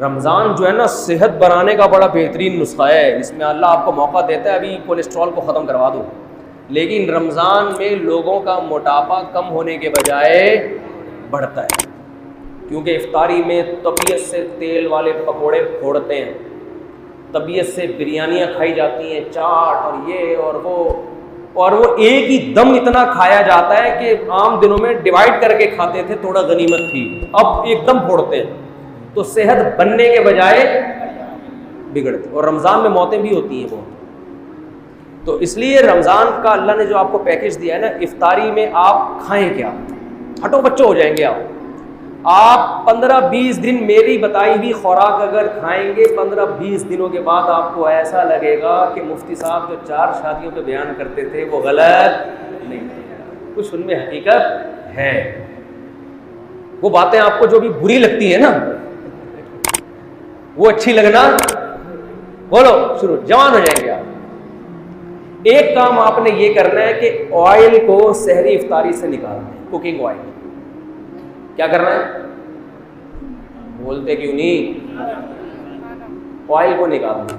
رمضان جو ہے نا صحت بنانے کا بڑا بہترین نسخہ ہے. اس میں اللہ آپ کو موقع دیتا ہے ابھی کولیسٹرول کو ختم کروا دو, لیکن رمضان میں لوگوں کا موٹاپا کم ہونے کے بجائے بڑھتا ہے, کیونکہ افطاری میں طبیعت سے تیل والے پکوڑے پھوڑتے ہیں, طبیعت سے بریانیاں کھائی جاتی ہیں, چاٹ اور یہ اور وہ ایک ہی دم اتنا کھایا جاتا ہے کہ عام دنوں میں ڈیوائڈ کر کے کھاتے تھے, تھوڑا غنیمت تھی, اب ایک دم پھوڑتے ہیں, تو صحت بننے کے بجائے بگڑتی. اور رمضان میں موتیں بھی ہوتی ہیں بہت. تو اس لیے رمضان کا اللہ نے جو آپ کو پیکج دیا ہے نا, افطاری میں آپ کھائیں کیا, ہٹو بچوں ہو جائیں گے آپ 15-20 دن میری بتائی ہوئی خوراک اگر کھائیں گے, 15-20 دنوں کے بعد آپ کو ایسا لگے گا کہ مفتی صاحب جو 4 شادیوں پہ بیان کرتے تھے وہ غلط نہیں, کچھ ان میں حقیقت ہے. وہ باتیں آپ کو جو بھی بری لگتی ہیں نا, وہ اچھی لگنا بولو شروع, جوان ہو جائیں گے آپ. ایک کام آپ نے یہ کرنا ہے کہ آئل کو سحری افطاری سے نکالنا ہے, کوکنگ آئل. کیا کرنا ہے, بولتے کیوں نہیں, آئل کو نکالنا.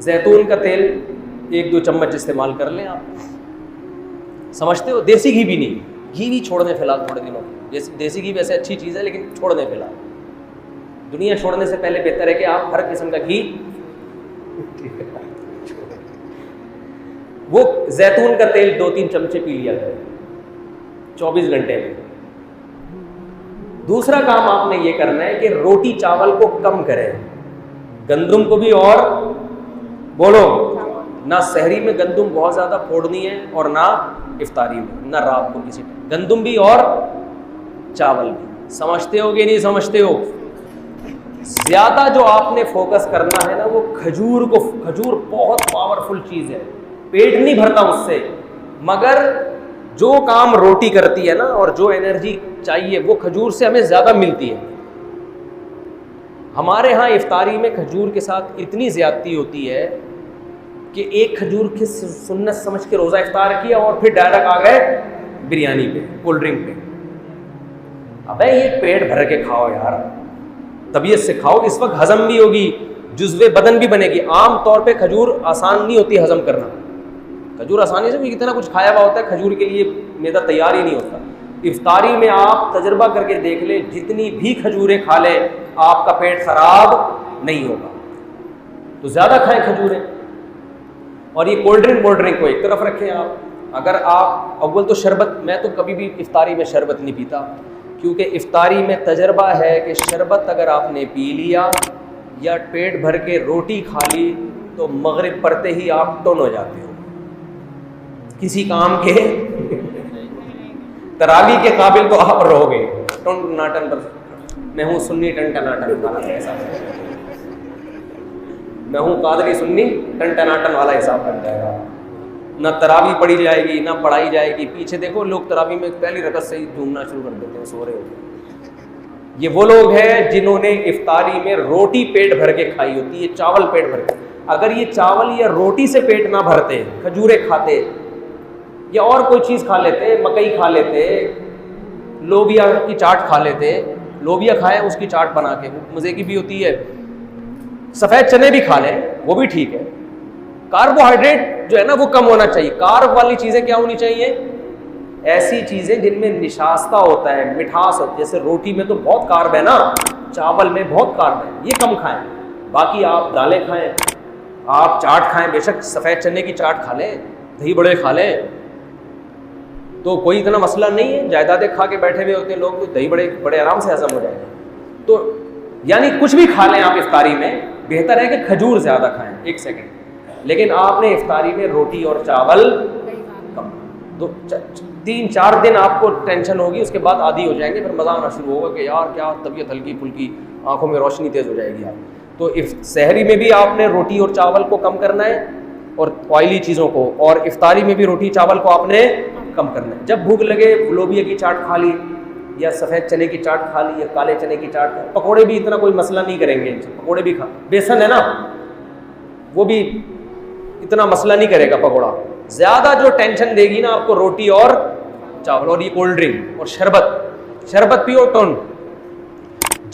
زیتون کا تیل 1-2 چمچ استعمال کر لیں آپ, سمجھتے ہو, دیسی گھی بھی نہیں, گھی بھی چھوڑ دیں فی الحال تھوڑے دنوں. دیسی گھی ویسے اچھی چیز ہے لیکن چھوڑ دیں فی الحال. دنیا چھوڑنے سے پہلے بہتر ہے کہ آپ ہر قسم کا گھی, وہ زیتون کا تیل 2-3 چمچے پی لیا کریں 24 گھنٹے میں. دوسرا کام آپ نے یہ کرنا ہے کہ روٹی چاول کو کم کریں, گندم کو بھی, اور بولو نہ سحری میں گندم بہت زیادہ پھوڑنی ہے اور نہ افطاری میں, نہ رات کو کسی گندم بھی اور چاول بھی. سمجھتے ہو کہ نہیں سمجھتے ہو؟ زیادہ جو آپ نے فوکس کرنا ہے نا وہ کھجور کو. کھجور بہت پاورفل چیز ہے, پیٹ نہیں بھرتا اس سے, مگر جو کام روٹی کرتی ہے نا اور جو انرجی چاہیے وہ کھجور سے ہمیں زیادہ ملتی ہے. ہمارے ہاں افطاری میں کھجور کے ساتھ اتنی زیادتی ہوتی ہے کہ ایک کھجور کی سنت سمجھ کے روزہ افطار کیا اور پھر ڈائریکٹ آ گئے بریانی پہ, کولڈ ڈرنک پہ. ابے یہ پیٹ بھر کے کھاؤ یار, طبیعت سے کھاؤ, اس وقت ہضم بھی ہوگی, جزو بدن بھی بنے گی. عام طور پہ کھجور آسان نہیں ہوتی ہضم کرنا, کھجور آسانی سے بھی کتنا کچھ کھایا ہوا ہوتا ہے, کھجور کے لیے معدہ تیار ہی نہیں ہوتا. افطاری میں آپ تجربہ کر کے دیکھ لیں, جتنی بھی کھجوریں کھا لیں آپ کا پیٹ خراب نہیں ہوگا. تو زیادہ کھائیں کھجوریں. اور یہ کولڈ ڈرنک کو ایک طرف رکھیں آپ. اگر آپ اول تو شربت, میں تو کبھی بھی افطاری میں شربت نہیں پیتا, کیونکہ افطاری میں تجربہ ہے کہ شربت اگر آپ نے پی لیا یا پیٹ بھر کے روٹی کھا لی تو مغرب پڑھتے ہی آپ ٹون ہو جاتے ہو, کسی کام کے تراویح کے قابل تو آپ رہو گے. ٹن ٹناٹن پر میں ہوں سنی ٹن ٹناٹن والا حساب, میں ہوں قادری سنی ٹن ٹناٹن والا حساب بن جائے گا. نہ تراویح پڑھی جائے گی نہ پڑھائی جائے گی. پیچھے دیکھو لوگ تراویح میں پہلی رکعت سے ہی جھومنا شروع کر دیتے ہیں, سو رہے ہوتے ہیں. یہ وہ لوگ ہیں جنہوں نے افطاری میں روٹی پیٹ بھر کے کھائی ہوتی ہے, چاول پیٹ بھر کے. اگر یہ چاول یا روٹی سے پیٹ نہ بھرتے, کھجوریں کھاتے یا اور کوئی چیز کھا لیتے, مکئی کھا لیتے, لوبیا کی چاٹ کھا لیتے, لوبیا کھائیں اس کی چاٹ بنا کے, مزے کی بھی ہوتی ہے. سفید چنے بھی کھا لیں وہ بھی ٹھیک ہے. کاربوہائیڈریٹ جو ہے نا وہ کم ہونا چاہیے. کارب والی چیزیں کیا ہونی چاہیے, ایسی چیزیں جن میں نشاستہ ہوتا ہے, مٹھاس ہوتی ہے. جیسے روٹی میں تو بہت کارب ہے نا, چاول میں بہت کارب ہے, یہ کم کھائیں. باقی آپ دالیں کھائیں, آپ چاٹ کھائیں, بے شک سفید چنے کی چاٹ کھا لیں, دہی بڑے کھا لیں, تو کوئی اتنا مسئلہ نہیں ہے. جائیدادیں کھا کے بیٹھے ہوئے ہوتے ہیں لوگ, تو دہی بڑے آرام سے ہضم ہو جائے گا. تو یعنی کچھ بھی کھا لیں آپ افطاری میں, بہتر ہے کہ کھجور زیادہ کھائیں. ایک سیکنڈ, لیکن آپ نے افطاری میں روٹی اور چاول کم. 3-4 دن آپ کو ٹینشن ہوگی, اس کے بعد عادی ہو جائیں گے, پھر مزہ آنا شروع ہوگا کہ یار کیا طبیعت ہلکی پھلکی, آنکھوں میں روشنی تیز ہو جائے گی. آپ تو سحری میں بھی آپ نے روٹی اور چاول کو کم کرنا ہے اور آئلی چیزوں کو, اور افطاری میں بھی روٹی چاول کو آپ نے کم کرنا ہے. جب بھوک لگے لوبیا کی چاٹ کھا لی یا سفید چنے کی چاٹ کھا لی یا کالے چنے کی چاٹ. پکوڑے بھی اتنا کوئی مسئلہ نہیں کریں گے, پکوڑے بھی کھا, بیسن ہے نا وہ بھی اتنا مسئلہ نہیں کرے گا پکوڑا. زیادہ جو ٹینشن دے گی نا آپ کو روٹی اور چاول اور یہ کولڈ ڈرنک اور شربت پیو ٹون.